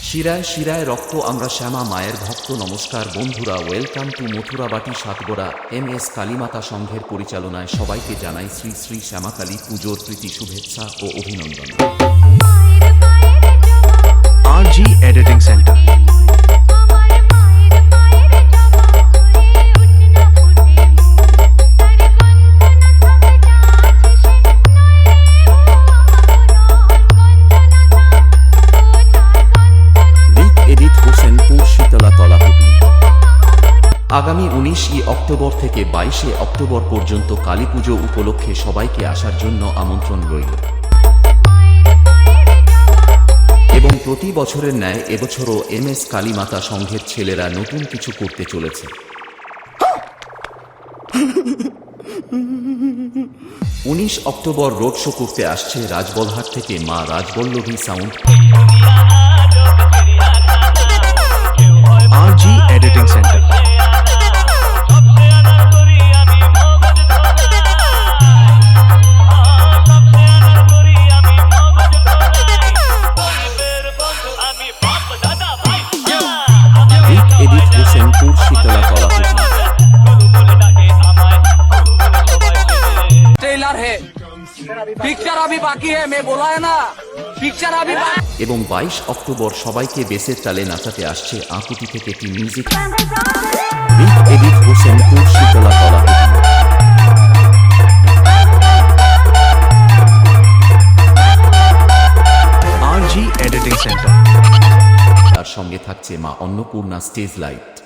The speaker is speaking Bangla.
শিরায় শিরায় রক্ত আমরা শ্যামা মায়ের ভক্ত। নমস্কার বন্ধুরা, ওয়েলকাম টু মথুরাবাটি সাতগোড়া MS কালীমাতা সংঘের পরিচালনায় সবাইকে জানাই শ্রী শ্রী শ্যামাকালী পুজোর প্রীতি শুভেচ্ছা ও অভিনন্দন। RG Editing Center। আগামী 19 অক্টোবর থেকে 22 অক্টোবর পর্যন্ত কালীপুজো উপলক্ষে সবাইকে আসার জন্য আমন্ত্রণ রইল। এবং প্রতি বছরের ন্যায় এবছরও MS কালীমাতা সংঘের ছেলেরা নতুন কিছু করতে চলেছে। 19 অক্টোবর রোড শো করতে আসছে রাজবলহাট থেকে মা Rajballabhi sound. RG Editing Center। Trailer है, पिक्चर अभी बाकी है, मैं बोला है ना, पिक्चर अभी এবং 22 অক্টোবর সবাইকে বেসের তালে নাচাতে আসছে আকুতি থেকে টি মিউজিক। এডিট হোসেনপুর শীতলা তলাহুতি। RG Editing Center। তার সঙ্গে থাকছে মা অন্নপূর্ণা স্টেজ লাইট।